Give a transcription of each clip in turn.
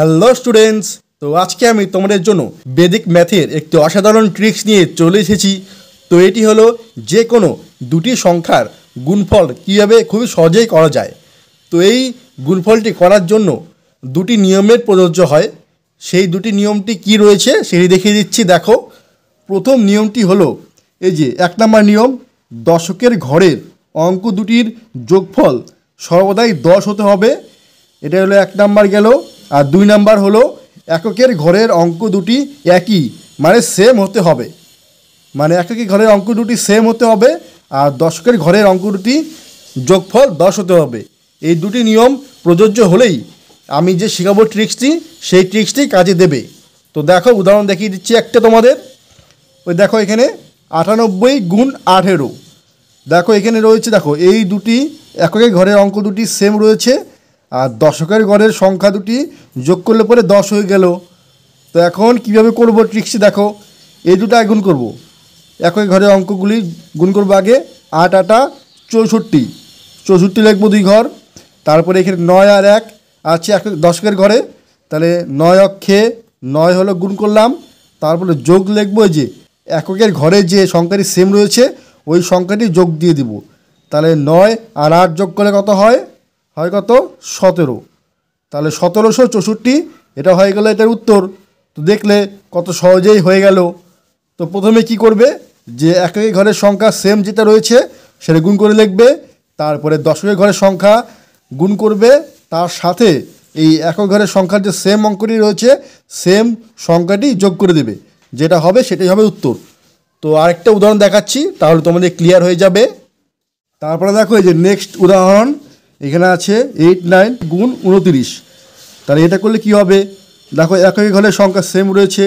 Hello students, তো আজকে আমি তোমাদের জন্য বেদিক ম্যাথের একটি অসাধারণ ট্রিক্স নিয়ে চলে এসেছি। তো এটি হলো যে কোনো দুটি সংখ্যার গুণফল কীভাবে খুবই সহজেই করা যায়। তো এই গুণফলটি করার জন্য দুটি নিয়মের প্রযোজ্য হয়। সেই দুটি নিয়মটি কি রয়েছে সেটি দেখিয়ে দিচ্ছি। দেখো, প্রথম নিয়মটি হলো এই যে 1 নম্বর নিয়ম, দশকের ঘরের অঙ্ক দুটির যোগফল সর্বদাই 10 হতে হবে। এটা হলো 1 নাম্বার গেল। আর 2 নাম্বার হলো এককের ঘরের অঙ্ক দুটি একই মানে সেম হতে হবে, মানে এককের ঘরের অঙ্ক দুটি সেম হতে হবে আর দশকের ঘরের অঙ্ক দুটি যোগফল 10 হতে হবে। এই দুটি নিয়ম প্রযোজ্য হলেই আমি যে শেখাবো ট্রিক্সটি, সেই ট্রিক্সটি কাজে দেবে। তো দেখো, উদাহরণ দেখিয়ে দিচ্ছি একটা তোমাদের। ওই দেখো এখানে 98 গুণ 18। দেখো এখানে রয়েছে, দেখো এই দুটি এককের ঘরের অঙ্ক দুটি সেম রয়েছে আর দশকের ঘরের সংখ্যা দুটি যোগ করলে পরে 10 হয়ে গেল। তো এখন কীভাবে করব ট্রিক্সটি দেখো। এই দুটো আগে গুণ করব, এককের ঘরের অঙ্কগুলি গুণ করবো আগে। 8 8 64, 64 লিখবো 2 ঘর। তারপরে এখানে 9 আর 1 আছে দশকের ঘরে, তাহলে 9 অক্ষে 9 হলো গুণ করলাম। তারপরে যোগ লিখবো, যে এককের ঘরে যে সংখ্যাটি সেম রয়েছে ওই সংখ্যাটি যোগ দিয়ে দিব। তাহলে 9 আর 8 যোগ করলে কত হয় কত 17। তাহলে 1764, এটা হয়ে গেল এটার উত্তর। তো দেখলে কত সহজেই হয়ে গেল। তো প্রথমে কি করবে, যে এককের ঘরের সংখ্যা সেম যেটা রয়েছে সেটা গুণ করে লিখবে। তারপরে দশকের ঘরের সংখ্যা গুণ করবে, তার সাথে এই একক ঘরের সংখ্যার যে সেম অঙ্কটি রয়েছে সেম সংখ্যাটি যোগ করে দেবে, যেটা হবে সেটাই হবে উত্তর। তো আরেকটা উদাহরণ দেখাচ্ছি, তাহলে তোমাদের ক্লিয়ার হয়ে যাবে। তারপরে দেখো এই যে নেক্সট উদাহরণ এখানে আছে 8 9 গুণ 29। তাহলে এটা করলে কি হবে, দেখো এককের ঘরের সংখ্যা সেম রয়েছে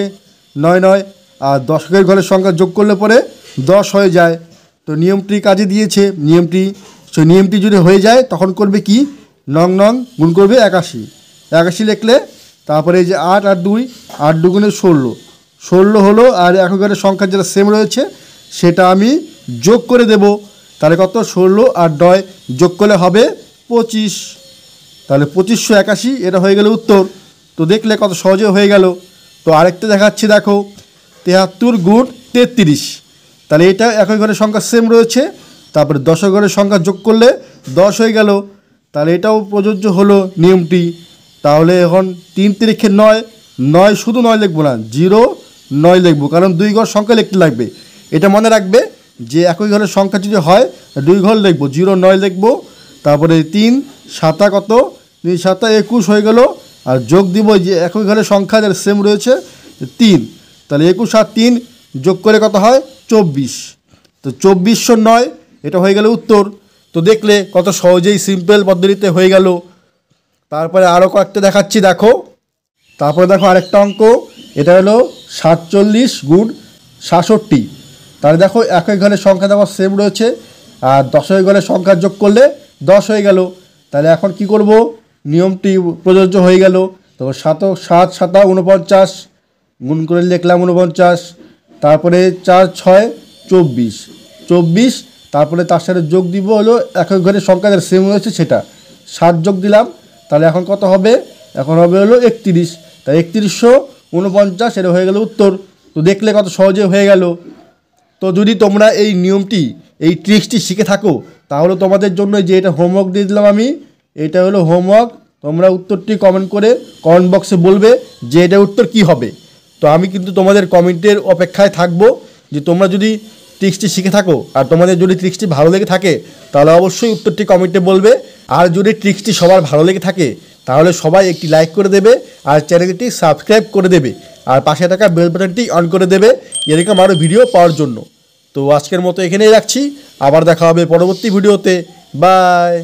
9 9 আর দশকের ঘরের সংখ্যা যোগ করলে পরে 10 হয়ে যায়। তো নিয়মটি কাজে দিয়েছে সেই নিয়মটি যদি হয়ে যায় তখন করবে কি, 9 9 গুণ করবে 81 লিখলে। তারপরে এই যে 8 আর 2, 8 2 16 হলো। আর এককের ঘরের সংখ্যা যেটা সেম রয়েছে সেটা আমি যোগ করে দেব। তাহলে কত 16 আর 9 যোগ করলে হবে 25। তাহলে 2581, এটা হয়ে গেল উত্তর। তো দেখলে কত সহজে হয়ে গেল। তো আরেকটা দেখাচ্ছি, দেখো 73 গুণ 33। তাহলে এটা একই ঘরের সংখ্যা সেম রয়েছে, তারপরে দশক ঘরের সংখ্যা যোগ করলে 10 হয়ে গেল। তাহলে এটাও প্রযোজ্য হলো নিয়মটি। তাহলে এখন 3 3 9, 9 শুধু 9 লিখবো না, 0 9 লিখবো, কারণ 2 ঘর সংখ্যা লিখতে লাগবে। এটা মনে রাখবে যে একই ঘরের সংখ্যা যদি হয় 2 ঘর লিখবো, 0 9 লিখবো। তারপরে 3 7 কত, 3 7 21 হয়ে গেল। আর যোগ দিব যে একই ঘরের সংখ্যা যার সেম রয়েছে 3। তাহলে 21 আর 3 যোগ করে কত হয় 24। তো 2409, এটা হয়ে গেল উত্তর। তো দেখলে কত সহজেই সিম্পল পদ্ধতিতে হয়ে গেল। তারপরে আরও কয়েকটা দেখাচ্ছি, দেখো। তারপরে দেখো আরেকটা অঙ্ক, এটা হলো 47 গুণ 66। তাহলে দেখো একই ঘরের সংখ্যা দেখো সেম রয়েছে আর দশের ঘরের সংখ্যা যোগ করলে 10 হয়ে গেল। তাহলে এখন কি করব, নিয়মটি প্রযোজ্য হয়ে গেল। তো 7 7 7 49 গুণ করে লিখলাম 49। তারপরে 4 6 24 24, তারপরে তার সাথে যোগ দিব হলো একক ঘরের সংখ্যা যার সেম রয়েছে সেটা 7 যোগ দিলাম। তাহলে এখন কত হবে, এখন হবে হলো 31। তাই 3149, এটা হয়ে গেল উত্তর। তো দেখলে কত সহজে হয়ে গেল। তো যদি তোমরা এই নিয়মটি, এই ট্রিক্সটি শিখে থাকো তাহলে তোমাদের জন্য যে এটা হোমওয়ার্ক দিয়ে দিলাম আমি, এটা হলো হোমওয়ার্ক। তোমরা উত্তরটি কমেন্ট বক্সে বলবে যে এটার উত্তর কি হবে। তো আমি কিন্তু তোমাদের কমেন্টের অপেক্ষায় থাকবো। যে তোমরা যদি ট্রিক্সটি শিখে থাকো আর তোমাদের যদি ট্রিক্সটি ভালো লেগে থাকে তাহলে অবশ্যই উত্তরটি কমেন্টে বলবে। আর যদি ট্রিক্সটি সবার ভালো লেগে থাকে তাহলে সবাই একটি লাইক করে দেবে আর চ্যানেলটি সাবস্ক্রাইব করে দেবে আর পাশে থাকা বেল বাটনটি অন করে দেবে এরকম আরও ভিডিও পাওয়ার জন্য। তো আজকের মতো এখানেই রাখছি, আবার দেখা হবে পরবর্তী ভিডিওতে। বাই।